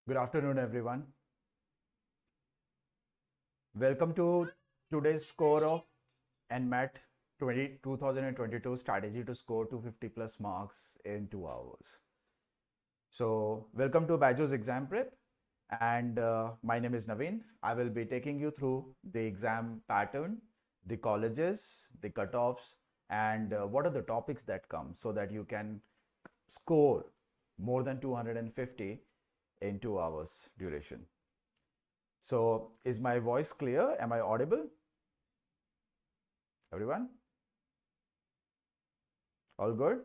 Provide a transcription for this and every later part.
Good afternoon, everyone. Welcome to today's score of NMAT 2022 strategy to score 250 plus marks in 2 hours. So, welcome to BYJU'S exam prep. And my name is Naveen. I will be taking you through the exam pattern, the colleges, the cutoffs, and what are the topics that come so that you can score more than 250 in 2 hours duration. So, is my voice clear? Am I audible? Everyone? All good?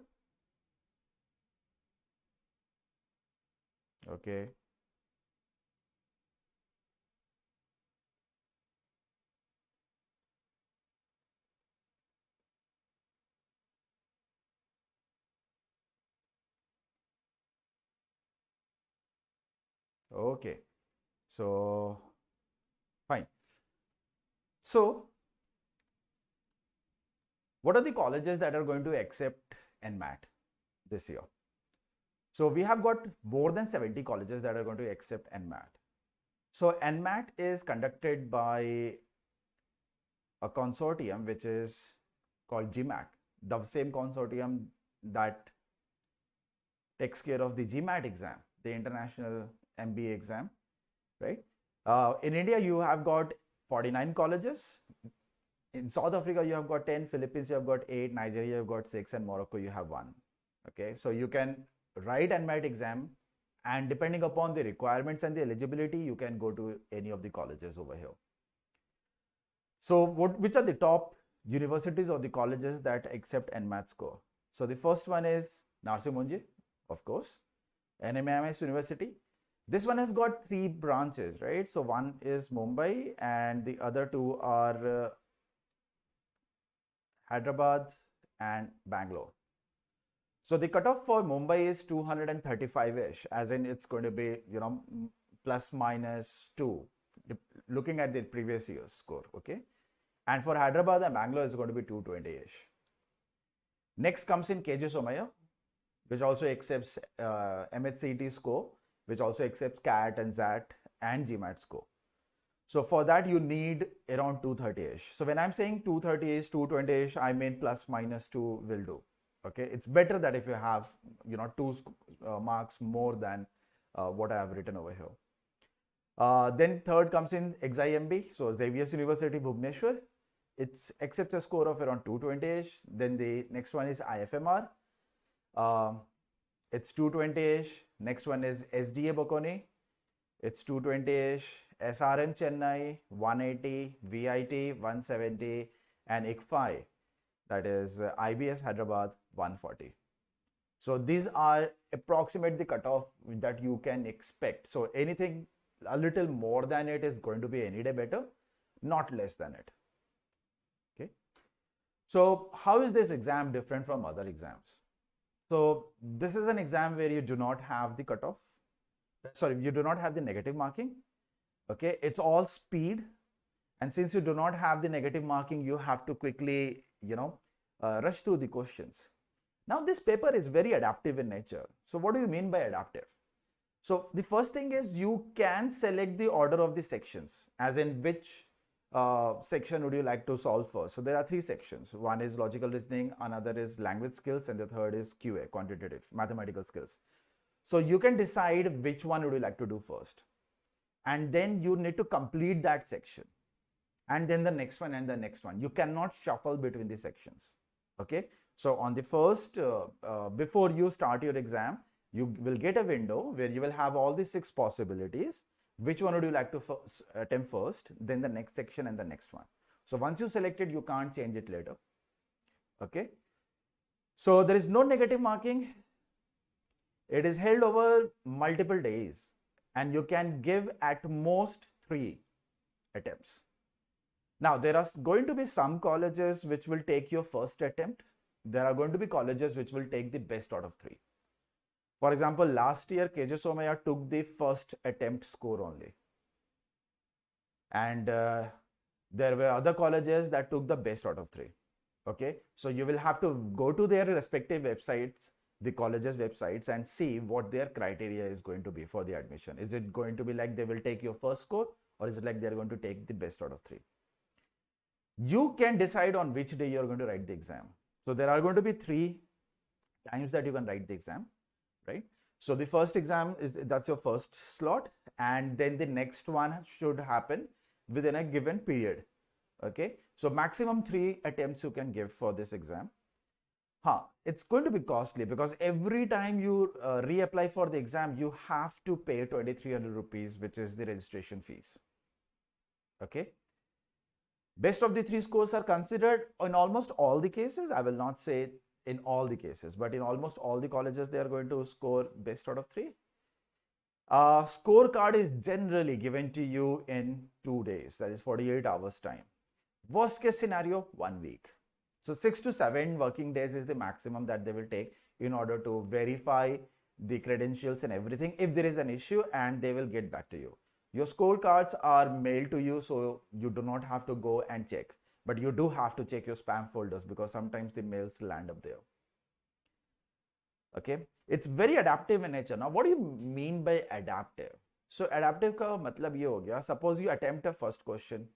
Okay. Okay. So, fine. So, what are the colleges that are going to accept NMAT this year? So, we have got more than 70 colleges that are going to accept NMAT. So, NMAT is conducted by a consortium which is called GMAT, the same consortium that takes care of the GMAT exam, the international MBA exam, right? In India, you have got 49 colleges. In South Africa, you have got 10, Philippines, you have got 8, Nigeria, you have got 6, and Morocco, you have 1. Okay, so you can write NMAT exam, and depending upon the requirements and the eligibility, you can go to any of the colleges over here. So, which are the top universities or the colleges that accept NMAT score? So, the first one is Narsee Monjee, of course, NMIMS University. This one has got 3 branches, right? So, one is Mumbai, and the other 2 are Hyderabad and Bangalore. So the cutoff for Mumbai is 235-ish, as in it's going to be, plus minus 2, looking at the previous year's score, okay? And for Hyderabad and Bangalore, it's going to be 220-ish. Next comes in KJ Somaiya, which also accepts MHCET score, which also accepts CAT and ZAT and GMAT score. So for that, you need around 230-ish. So when I'm saying 230-ish, 220-ish, I mean plus minus 2 will do. Okay, it's better that if you have, 2 marks more than what I have written over here. Then third comes in XIMB, so Xavier's University, Bhubaneswar. It accepts a score of around 220-ish. Then the next one is IFMR. It's 220-ish. Next one is SDA Bocconi. It's 220-ish. SRM Chennai 180, VIT 170, and ICFI, that is IBS Hyderabad 140. So these are approximate the cutoff that you can expect. So anything a little more than it is going to be any day better, not less than it. Okay. So how is this exam different from other exams? So this is an exam where you do not have the cutoff. Sorry, you do not have the negative marking. Okay, it's all speed, and since you do not have the negative marking, you have to quickly rush through the questions. Now this paper is very adaptive in nature. So what do you mean by adaptive? So the first thing is you can select the order of the sections, as in which section would you like to solve first. So there are 3 sections. One is logical reasoning, another is language skills, and the third is QA, quantitative mathematical skills. So you can decide which one would you like to do first, and then you need to complete that section, and then the next one and the next one. You cannot shuffle between the sections. Okay, so on the first before you start your exam, you will get a window where you will have all the 6 possibilities. Which one would you like to attempt first, then the next section and the next one. So once you select it, you can't change it later. Okay, so there is no negative marking. It is held over multiple days, and you can give at most 3 attempts. Now, there are going to be some colleges which will take your first attempt. There are going to be colleges which will take the best out of 3. For example, last year, KJ Somaiya took the first attempt score only. And there were other colleges that took the best out of 3. Okay, so you will have to go to their respective websites the college's websites and see what their criteria is going to be for the admission. Is it going to be like they will take your first score, or is it like they're going to take the best out of 3? You can decide on which day you're going to write the exam. So there are going to be 3 times that you can write the exam, right? So the first exam that's your first slot, and then the next one should happen within a given period. Okay, so maximum 3 attempts you can give for this exam. It's going to be costly because every time you reapply for the exam, you have to pay 2,300 rupees, which is the registration fees. Okay. Best of the 3 scores are considered in almost all the cases. I will not say in all the cases, but in almost all the colleges, they are going to score best out of 3. Scorecard is generally given to you in 2 days, that is 48 hours time. Worst case scenario, 1 week. So 6 to 7 working days is the maximum that they will take in order to verify the credentials and everything if there is an issue, and they will get back to you. Your scorecards are mailed to you, so you do not have to go and check, but you do have to check your spam folders because sometimes the mails land up there. Okay, it's very adaptive in nature. Now, what do you mean by adaptive? So adaptive ka matlab ye ho gaya, suppose you attempt a first question,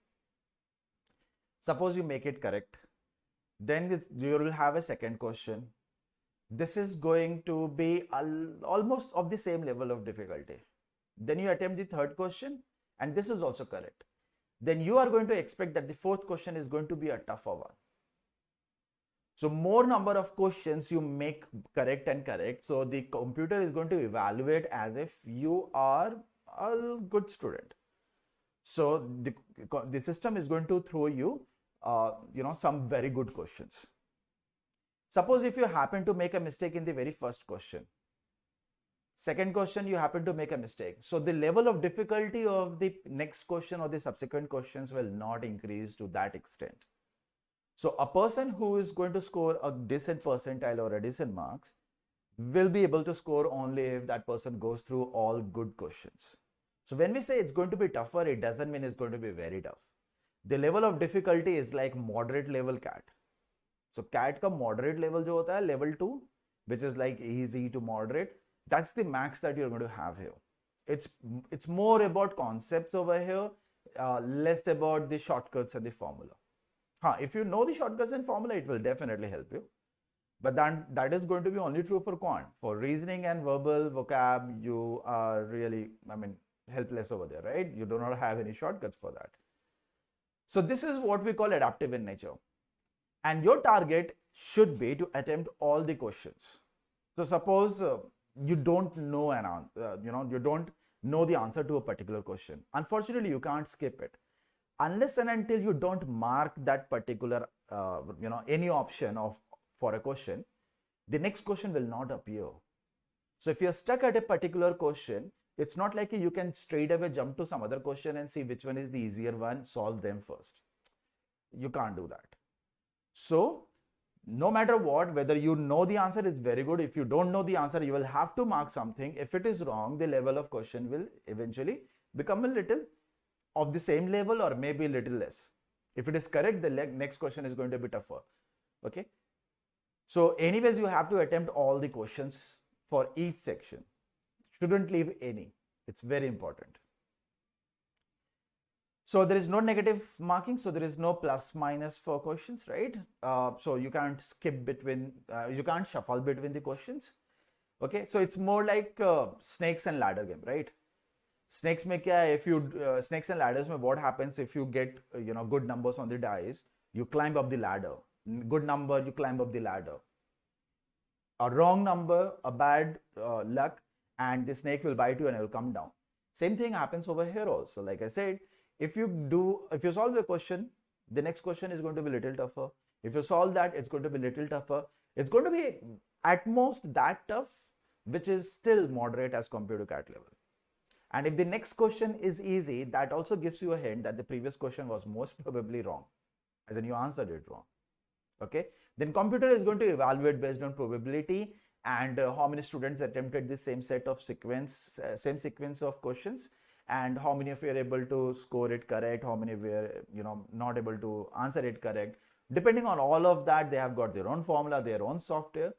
suppose you make it correct, then you will have a second question. This is going to be almost of the same level of difficulty. Then you attempt the third question, and this is also correct. Then you are going to expect that the fourth question is going to be a tougher one. So more number of questions you make correct and correct, so the computer is going to evaluate as if you are a good student. So the system is going to throw you some very good questions. Suppose if you happen to make a mistake in the very first question, second question you happen to make a mistake, so the level of difficulty of the next question or the subsequent questions will not increase to that extent. So a person who is going to score a decent percentile or a decent marks will be able to score only if that person goes through all good questions. So when we say it's going to be tougher, it doesn't mean it's going to be very tough. The level of difficulty is like moderate level CAT. So CAT ka moderate level jo hota hai, level 2, which is like easy to moderate, that's the max that you're going to have here. It's more about concepts over here, less about the shortcuts and the formula. If you know the shortcuts and formula, it will definitely help you. But that is going to be only true for quant. For reasoning and verbal vocab, you are really, helpless over there, right? You do not have any shortcuts for that. So this is what we call adaptive in nature. And your target should be to attempt all the questions. So suppose you don't know an answer, you don't know the answer to a particular question. Unfortunately, you can't skip it. Unless and until you don't mark that particular, any option for a question, the next question will not appear. So if you're stuck at a particular question, it's not like you can straight away jump to some other question and see which one is the easier one, solve them first. You can't do that. So no matter what, whether you know the answer is very good, if you don't know the answer, you will have to mark something. If it is wrong, the level of question will eventually become a little of the same level or maybe a little less. If it is correct, the next question is going to be tougher. Okay. So anyways, you have to attempt all the questions for each section. Shouldn't leave any. It's very important. So there is no negative marking. So there is no plus minus for questions, right? So you can't skip between, you can't shuffle between the questions. Okay. So it's more like snakes and ladder game, right? Snakes mein kya hai? If you snakes and ladders mein what happens if you get good numbers on the dice, you climb up the ladder. Good number, you climb up the ladder. A wrong number, a bad luck, and the snake will bite you and it will come down. Same thing happens over here also. Like I said, if you solve a question, the next question is going to be a little tougher. If you solve that, it's going to be a little tougher. It's going to be at most that tough, which is still moderate as compared to CAT level. And if the next question is easy, that also gives you a hint that the previous question was most probably wrong, as in you answered it wrong. Okay, then computer is going to evaluate based on probability and how many students attempted the same set of same sequence of questions, and how many of you are able to score it correct, how many were not able to answer it correct. Depending on all of that, they have got their own formula, their own software.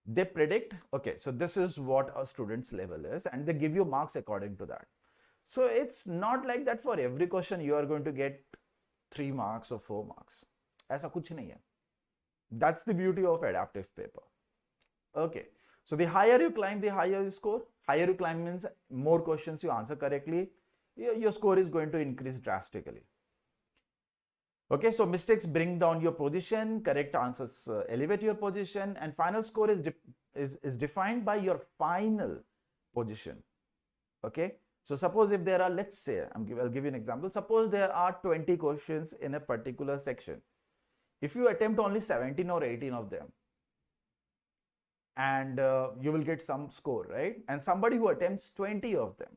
They predict, okay, so this is what a student's level is, and they give you marks according to that. So it's not like that for every question you are going to get 3 marks or 4 marks. ऐसा कुछ नहीं है. That's the beauty of adaptive paper. Okay, so the higher you climb, the higher you score. Higher you climb means more questions you answer correctly, your score is going to increase drastically. Okay, so mistakes bring down your position, correct answers elevate your position, and final score is defined by your final position. Okay, so suppose if there are, let's say, I'll give you an example. Suppose there are 20 questions in a particular section. If you attempt only 17 or 18 of them, and you will get some score, right? And somebody who attempts 20 of them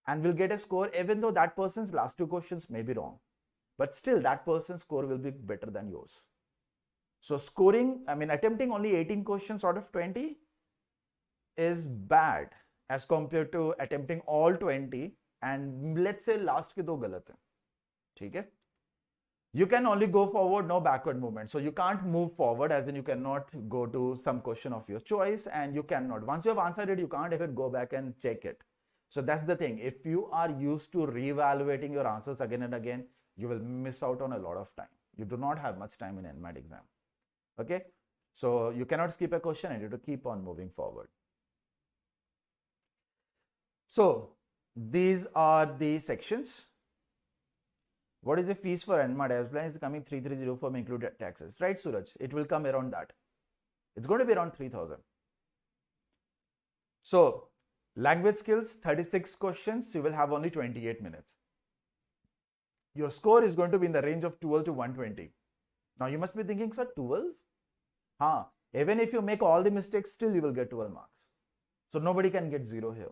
and will get a score, even though that person's last 2 questions may be wrong, but still that person's score will be better than yours. So scoring, attempting only 18 questions out of 20 is bad as compared to attempting all 20 and let's say last ke 2 galat hai. ठीक है? You can only go forward, no backward movement. So you can't move forward, as in you cannot go to some question of your choice, and you cannot, once you have answered it, you can't even go back and check it. So that's the thing. If you are used to reevaluating your answers again and again, you will miss out on a lot of time. You do not have much time in NMAT exam. Okay, so you cannot skip a question and you have to keep on moving forward. So these are the sections. What is the fees for NMAT? As plan is coming 3304 include taxes, right, Suraj? It will come around that. It's going to be around 3,000. So language skills, 36 questions, you will have only 28 minutes. Your score is going to be in the range of 12 to 120. Now you must be thinking, sir, 12? Even if you make all the mistakes, still you will get 12 marks. So nobody can get 0 here.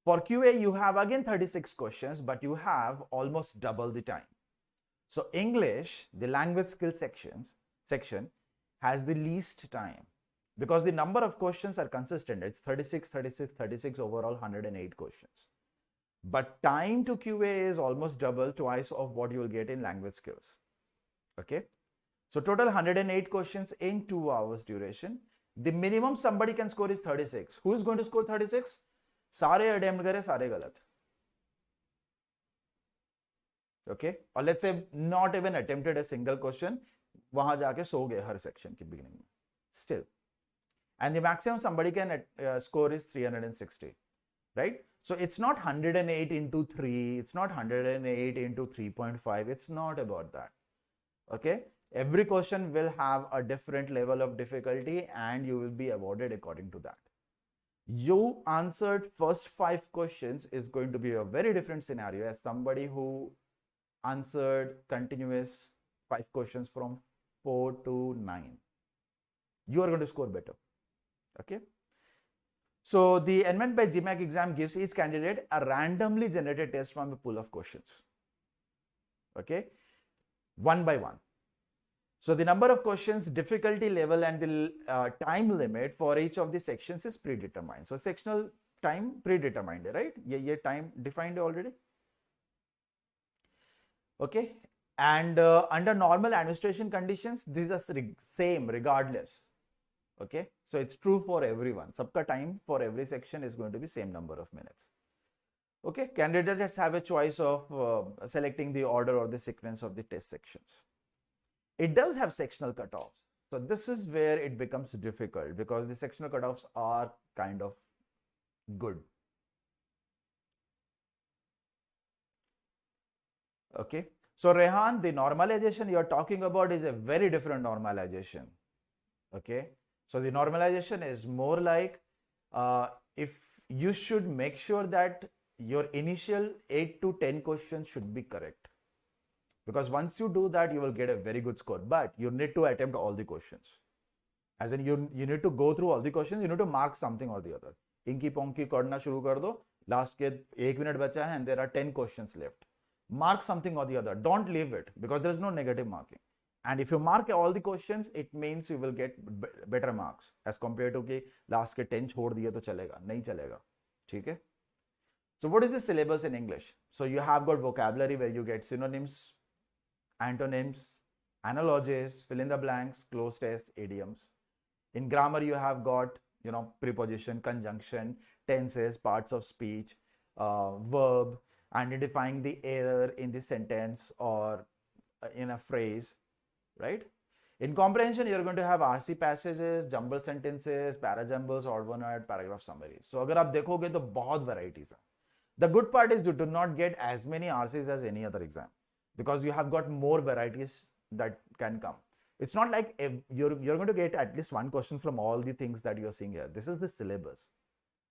For QA, you have again 36 questions, but you have almost double the time. So English, the language skills section has the least time because the number of questions are consistent. It's 36, 36, 36 overall 108 questions. But time to QA is almost double, twice of what you will get in language skills. Okay. So total 108 questions in 2 hours duration. The minimum somebody can score is 36. Who is going to score 36? सारे attempt करे सारे गलत. Okay, or let's say not even attempted a single question, वहां जाके सो गए हर section के beginning में. Still, and the maximum somebody can score is 360, right? So it's not 108 into 3, it's not 108 into 3.5, it's not about that. Okay, every question will have a different level of difficulty and you will be awarded according to that. You answered first 5 questions is going to be a very different scenario as somebody who answered continuous 5 questions from 4 to 9. You are going to score better. Okay. So the NMAT by GMAC exam gives each candidate a randomly generated test from a pool of questions. Okay, one by one. So the number of questions, difficulty level, and the time limit for each of the sections is predetermined. So sectional time predetermined, right? Yeah, time defined already. Okay, and under normal administration conditions, these are same regardless. Okay, so it's true for everyone. Sabka time for every section is going to be same number of minutes. Okay, candidates have a choice of selecting the order or the sequence of the test sections. It does have sectional cutoffs. So this is where it becomes difficult because the sectional cutoffs are kind of good. Okay. So Rehan, the normalization you're talking about is a very different normalization. Okay. So the normalization is more like if you should make sure that your initial 8 to 10 questions should be correct. Because once you do that, you will get a very good score. But you need to attempt all the questions. As in, you need to go through all the questions. You need to mark something or the other. Inky ponky करना शुरू कर दो. Last के 1 minute बचा है and there are 10 questions left. Mark something or the other. Don't leave it because there is no negative marking. And if you mark all the questions, it means you will get better marks as compared to कि last के 10 छोड़ दिए तो चलेगा. नहीं चलेगा. ठीक है? So what is the syllabus in English? So you have got vocabulary where you get synonyms, antonyms, analogies, fill in the blanks, closed test, idioms. In grammar, you have got, preposition, conjunction, tenses, parts of speech, verb, identifying the error in the sentence or in a phrase, right? In comprehension, you're going to have RC passages, jumble sentences, parajumbles, odd one word, paragraph summaries. So अगर आप देखोगे तो बहुत varieties हैं. The good part is you do not get as many RCs as any other exam because you have got more varieties that can come. It's not like you're going to get at least one question from all the things that you're seeing here. This is the syllabus.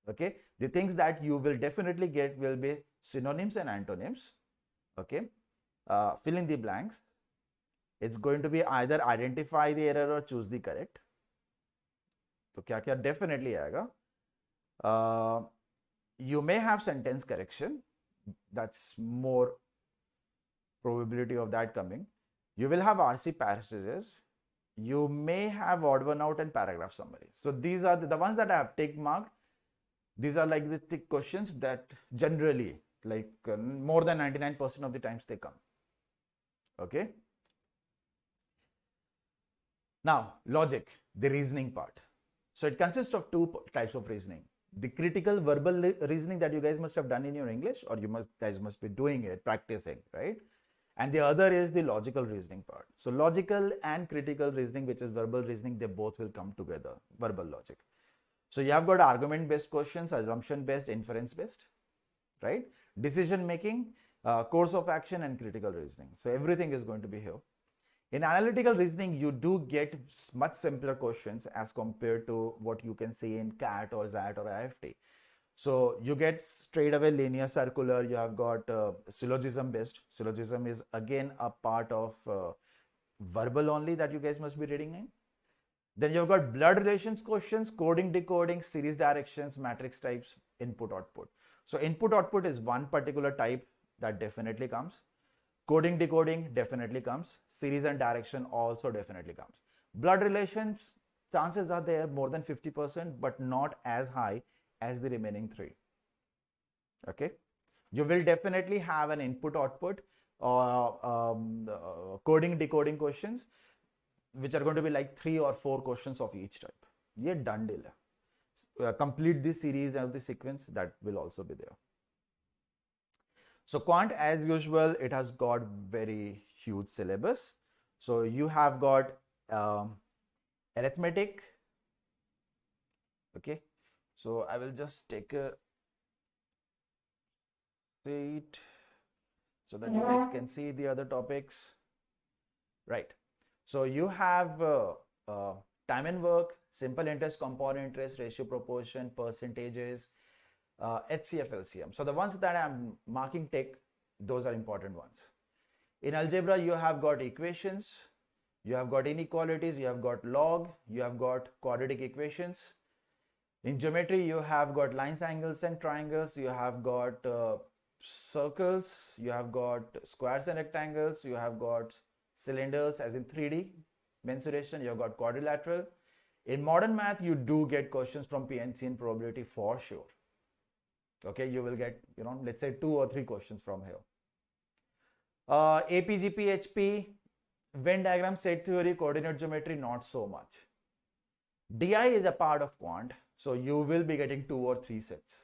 Okay, the things that you will definitely get will be synonyms and antonyms. Okay, fill in the blanks. It's going to be either identify the error or choose the correct. तो क्या क्या definitely आएगा. You may have sentence correction. That's more probability of that coming. You will have RC passages. You may have odd one out and paragraph summary. So these are the ones that I have tick marked. These are like the thick questions that generally, like more than 99% of the times they come. Okay. Now, logic, the reasoning part. So it consists of two types of reasoning. The critical verbal reasoning that you guys must have done in your English, or guys must be doing it, practicing, right? And the other is the logical reasoning part. So logical and critical reasoning, which is verbal reasoning, they both will come together, verbal logic. So you have got argument-based questions, assumption-based, inference-based, right? Decision-making, course of action, and critical reasoning. So everything is going to be here. In analytical reasoning, you do get much simpler questions as compared to what you can see in CAT or ZAT or IFT. So you get straight away linear circular, you have got syllogism based. Syllogism is again a part of verbal only that you guys must be reading in. Then you've got blood relations questions, coding, decoding, series directions, matrix types, input, output. So input, output is one particular type that definitely comes. Coding, decoding definitely comes. Series and direction also definitely comes. Blood relations, chances are there more than 50%, but not as high as the remaining three. Okay. You will definitely have an input, output, coding, decoding questions, which are going to be like 3 or 4 questions of each type. Ye done deal. Complete the series of the sequence, that will also be there. So quant, as usual, it has got very huge syllabus. So you have got arithmetic. Okay. So I will just take a seat so that you guys can see the other topics. Right. So you have time and work, simple interest, compound interest, ratio, proportion, percentages, HCF, LCM. So the ones that I'm marking tick, those are important ones. In algebra, you have got equations, you have got inequalities, you have got log, you have got quadratic equations. In geometry, you have got lines, angles, and triangles, you have got circles, you have got squares and rectangles, you have got cylinders as in 3D mensuration, you have got quadrilateral. In modern math, you do get questions from PNC and probability for sure. Okay, you will get, let's say 2 or 3 questions from here. AP, GP, HP, Venn diagram, set theory, coordinate geometry, not so much. DI is a part of quant, so you will be getting 2 or 3 sets.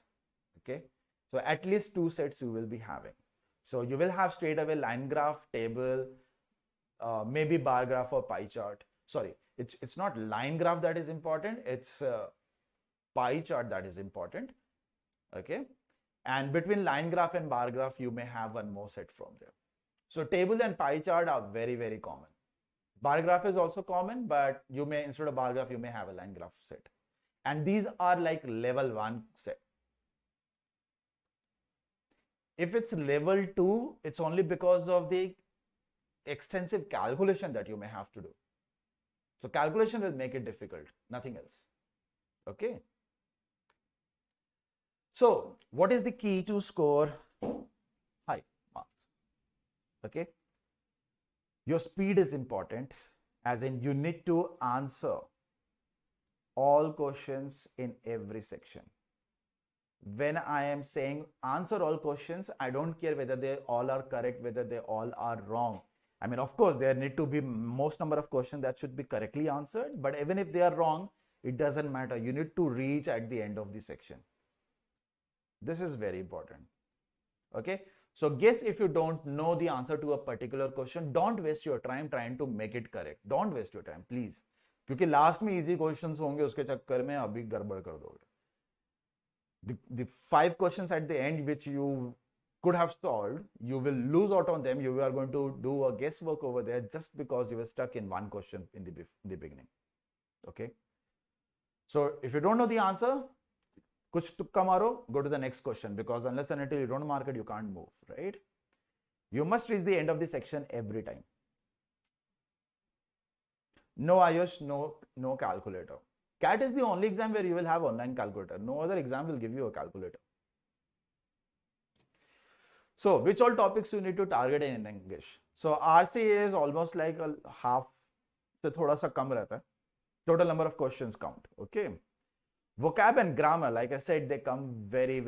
Okay, so at least 2 sets you will be having. So you will have straight away line graph, table, maybe bar graph or pie chart. Sorry, it's not line graph that is important, it's pie chart that is important. Okay, and between line graph and bar graph, you may have one more set from there. So table and pie chart are very, very common. Bar graph is also common, but you may, instead of bar graph, you may have a line graph set. And these are like level 1 set. If it's level 2, it's only because of the extensive calculation that you may have to do. So calculation will make it difficult, nothing else. Okay. So what is the key to score high marks? Okay. Your speed is important, as in you need to answer all questions in every section. When I am saying answer all questions, I don't care whether they all are correct, whether they all are wrong. I mean, of course, there need to be most number of questions that should be correctly answered, but even if they are wrong, It doesn't matter. You need to reach at the end of the section. This is very important. Okay. So guess if you don't know the answer to a particular question, don't waste your time trying to make it correct. Don't waste your time, please. क्योंकि last में easy questions होंगे, उसके चक्कर में अभी गड़बड़ कर दोगे. The 5 questions at the end which you could have solved, you will lose out on them. You are going to do a guesswork over there just because you were stuck in one question in the beginning. Okay. So if you don't know the answer, kuch tukka maro, go to the next question, because unless and until you don't mark it, you can't move, right? You must reach the end of the section every time. No Ayush, no calculator. CAT is the only exam where you will have online calculator. No other exam will give you a calculator. So which all topics you need to target in English? So RCA is almost like a half, se thoda sa kam rehta hai. Total number of questions count. Okay. Vocab and grammar, like I said, they come very,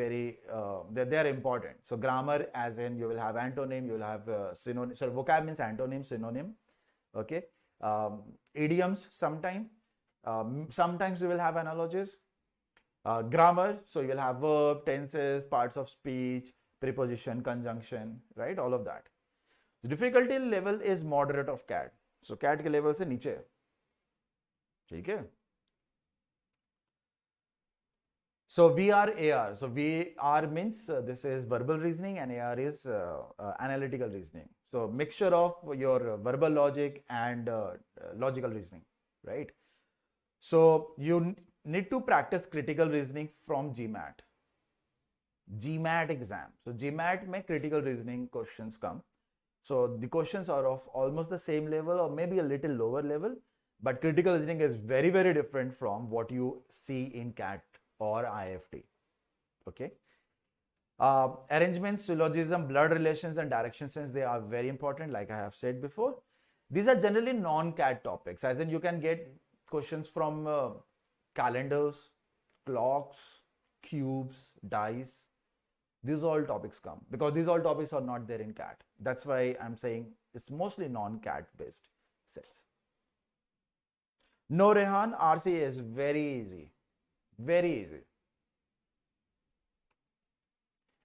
they're important. So grammar, as in you will have antonym, you will have synonym. So vocab means antonym, synonym. Okay. Idioms sometimes. Sometimes you will have analogies. Grammar, so you will have verb, tenses, parts of speech, preposition, conjunction, right? All of that. The difficulty level is moderate of CAT. So CAT के level से नीचे है. ठीक है? So VR, AR. So VR means this is verbal reasoning and AR is analytical reasoning. So mixture of your verbal logic and logical reasoning, right? So you need to practice critical reasoning from GMAT. GMAT exam. So GMAT में critical reasoning questions come. So the questions are of almost the same level or maybe a little lower level, but critical reasoning is very, very different from what you see in CAT or IFT. Okay. Arrangements, syllogism, blood relations and direction sense, they are very important, like I have said before. These are generally non-CAT topics, as in you can get questions from calendars, clocks, cubes, dice. These all topics come because these all topics are not there in CAT. That's why I'm saying it's mostly non-CAT based sets. No, Rehan, RCA is very easy. Very easy.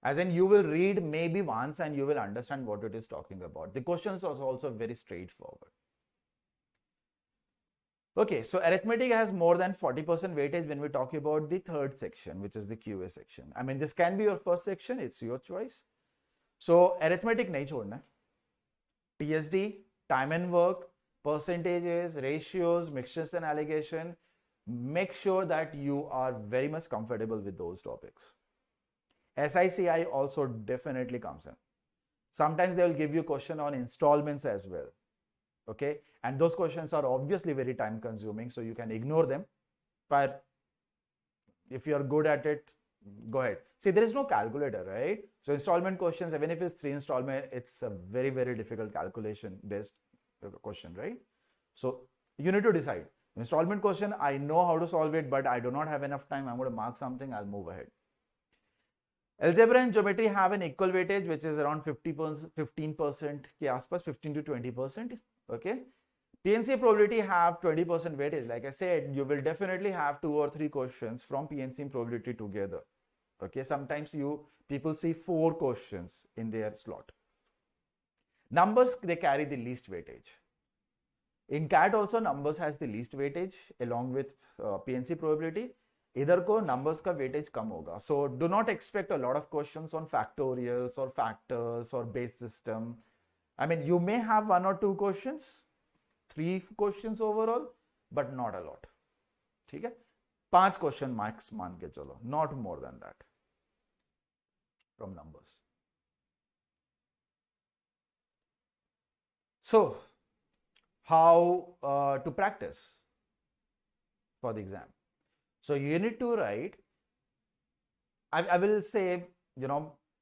As in you will read maybe once and you will understand what it is talking about. The questions are also very straightforward. Okay, so arithmetic has more than 40% weightage when we talk about the third section, which is the QA section. I mean, this can be your first section, it's your choice. So arithmetic nahi chhodna. TSD, time and work, percentages, ratios, mixtures and allegation. Make sure that you are very much comfortable with those topics. SICI also definitely comes in. Sometimes they will give you a question on installments as well. Okay, and those questions are obviously very time consuming, so you can ignore them. But if you are good at it, go ahead. See, there is no calculator, right? So installment questions, even if it's 3 installment, it's a very, very difficult calculation based question, right? So you need to decide. Installment question, I know how to solve it, but I do not have enough time. I'm going to mark something, I'll move ahead. Algebra and geometry have an equal weightage, which is around 15% के आसपास, 15 to 20%. Okay. PNC probability have 20% weightage. Like I said, you will definitely have 2 or 3 questions from PNC and probability together. Okay. Sometimes people see 4 questions in their slot. Numbers, they carry the least weightage. In CAT also, numbers has the least weightage along with PNC probability. इधर को numbers का weightage कम होगा. So do not expect a lot of questions on factorials or factors or base system. I mean, you may have 1 or 2 questions, 3 questions overall, but not a lot. ठीक है? 5 question max मान के चलो, not more than that from numbers. So how to practice for the exam? So you need to write, I will say,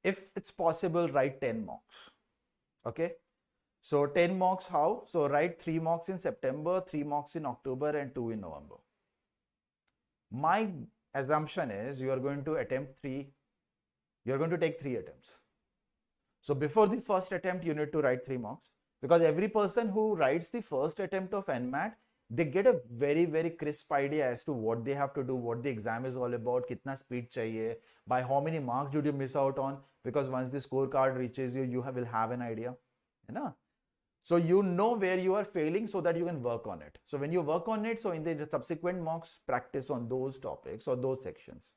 if it's possible, write 10 mocks. Okay. So 10 mocks how? So write 3 mocks in September, 3 mocks in October and 2 in November. My assumption is you are going to attempt 3, you're going to take 3 attempts. So before the first attempt, you need to write 3 mocks, because every person who writes the first attempt of NMAT they get a very, very crisp idea as to what they have to do, what the exam is all about, kitna speed chahiye, by how many marks did you miss out on, because once the scorecard reaches you, you will have an idea. You know? So you know where you are failing so that you can work on it. So when you work on it, so in the subsequent mocks, practice on those topics or those sections.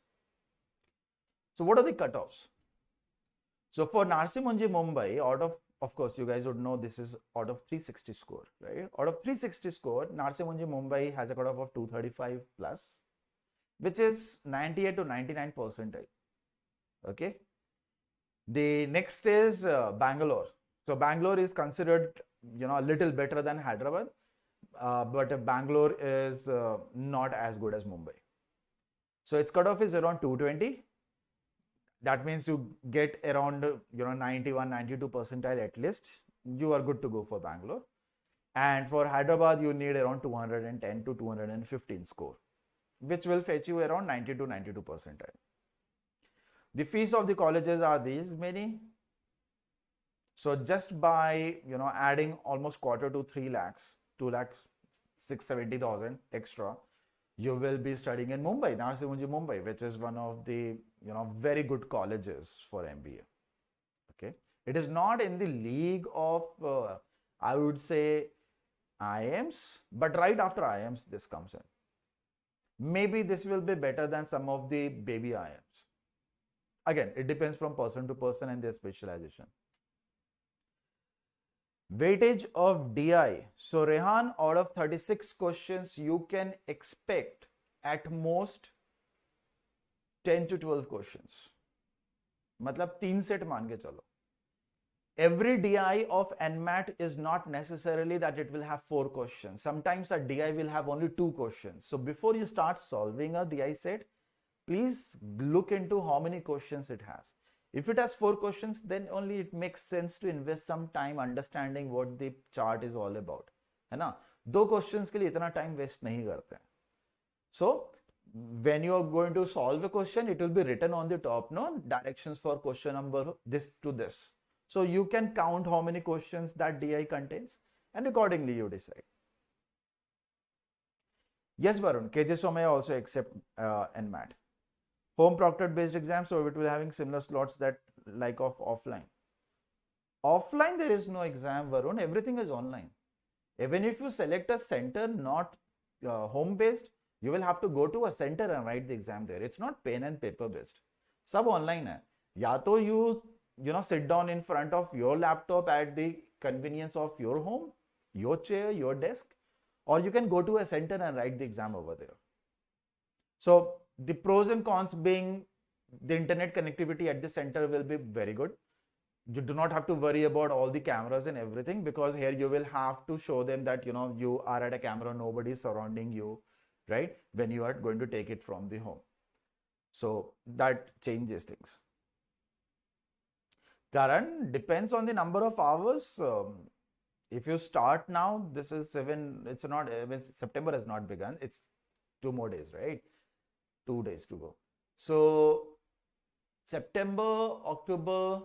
So what are the cutoffs? So for Narsi Monjee Mumbai, out of course, you guys would know this is out of 360 score, right? Out of 360 score, Narsi Monjee Mumbai has a cutoff of 235 plus, which is 98 to 99 percentile. Okay. The next is Bangalore. So Bangalore is considered, a little better than Hyderabad, but Bangalore is not as good as Mumbai. So its cutoff is around 220. That means you get around 91, 92 percentile at least. You are good to go for Bangalore. And for Hyderabad, you need around 210 to 215 score, which will fetch you around 90 to 92 percentile. The fees of the colleges are these many. So just by adding almost quarter to 3 lakhs, 2 lakhs 670,000 extra, you will be studying in Mumbai, Narsi Monjee Mumbai, which is one of the very good colleges for MBA. Okay, it is not in the league of I would say IIMs, but right after IIMs this comes in. Maybe this will be better than some of the baby IIMs. Again, it depends from person to person and their specialization. Weightage of DI. So Rehan, out of 36 questions, you can expect at most 10 to 12 questions. मतलब 3 set मान के चलो. Every DI of NMAT is not necessarily that it will have 4 questions. Sometimes a DI will have only 2 questions. So before you start solving a DI set, please look into how many questions it has. If it has 4 questions, then only it makes sense to invest some time understanding what the chart is all about. है ना? 2 questions के लिए इतना time waste नहीं करते हैं. So when you are going to solve a question, it will be written on the top, directions for question number this to this. So you can count how many questions that DI contains and accordingly you decide. Yes, Varun, KJ Somaya also accept NMAT. Home proctored based exam, so it will having similar slots that like of offline. Offline there is no exam, Varun, everything is online. Even if you select a center not home based, you will have to go to a center and write the exam there. It's not pen and paper based. Sab online hai. Ya to you sit down in front of your laptop at the convenience of your home, your chair, your desk, or you can go to a center and write the exam over there. So the pros and cons being the internet connectivity at the center will be very good. You do not have to worry about all the cameras and everything, because here you will have to show them that you are at a camera, nobody is surrounding you, right, when you are going to take it from the home. So that changes things. Karan, depends on the number of hours. If you start now, this is September has not begun. It's 2 more days, right? 2 days to go. So September, October,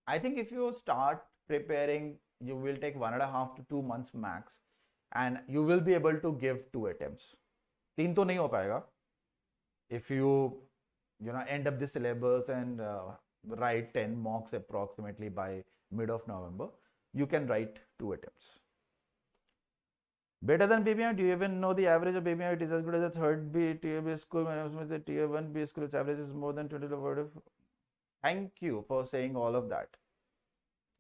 I think if you start preparing, you will take 1.5 to 2 months max, and you will be able to give 2 attempts. 3 to nahi ho payega. If you end up the syllabus and write 10 mocks approximately by mid of November, you can write 2 attempts. Better than BBI? Do you even know the average of BBI? It is as good as a third tier B school. My husband said tier 1 B school, its average is more than 20 to. Thank you for saying all of that.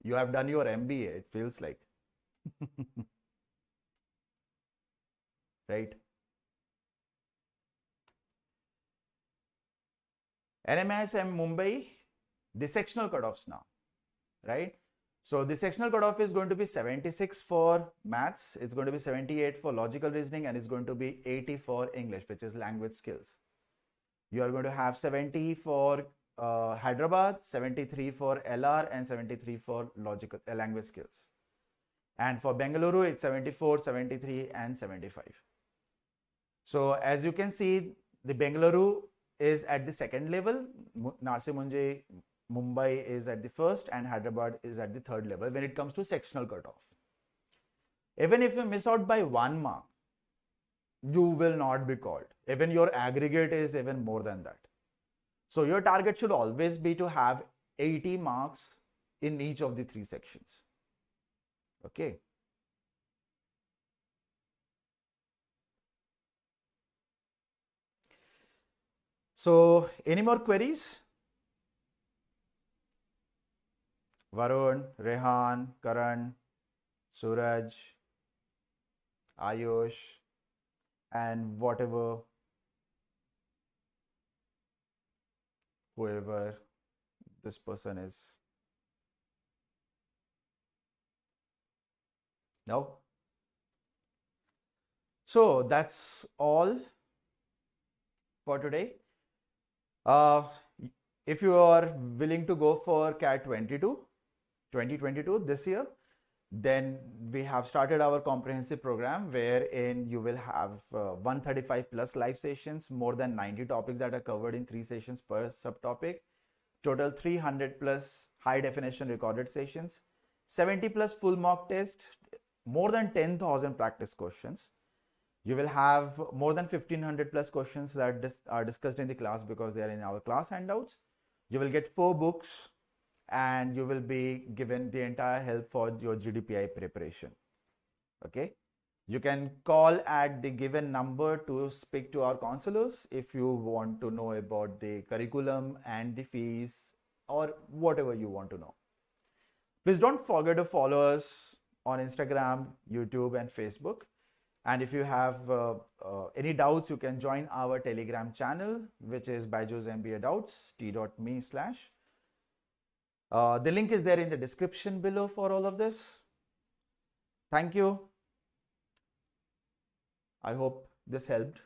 You have done your MBA, it feels like. Right? NMIMS and Mumbai, the sectional cutoffs now, right? So the sectional cutoff is going to be 76 for maths, it's going to be 78 for logical reasoning, and it's going to be 80 for English, which is language skills. You are going to have 70 for Hyderabad, 73 for LR, and 73 for logical language skills. And for Bengaluru, it's 74, 73, and 75. So as you can see, the Bengaluru is at the second level, Narsi Monjee Mumbai is at the first, and Hyderabad is at the third level when it comes to sectional cutoff. Even if you miss out by 1 mark, you will not be called. Even your aggregate is even more than that. So your target should always be to have 80 marks in each of the 3 sections. Okay. So any more queries? Varun, Rehan, Karan, Suraj, Ayush, and whatever, whoever this person is. No? So that's all for today. If you are willing to go for CAT 2022 this year, then we have started our comprehensive program wherein you will have 135 plus live sessions, more than 90 topics that are covered in 3 sessions per subtopic, total 300 plus high definition recorded sessions, 70 plus full mock test, more than 10,000 practice questions. You will have more than 1500 plus questions that are discussed in the class because they are in our class handouts. You will get 4 books and you will be given the entire help for your GDPI preparation. Okay. You can call at the given number to speak to our counselors if you want to know about the curriculum and the fees or whatever you want to know. Please don't forget to follow us on Instagram, YouTube, and Facebook. And if you have any doubts, you can join our Telegram channel, which is BYJU'S MBA Doubts, t.me/. The link is there in the description below for all of this. Thank you. I hope this helped.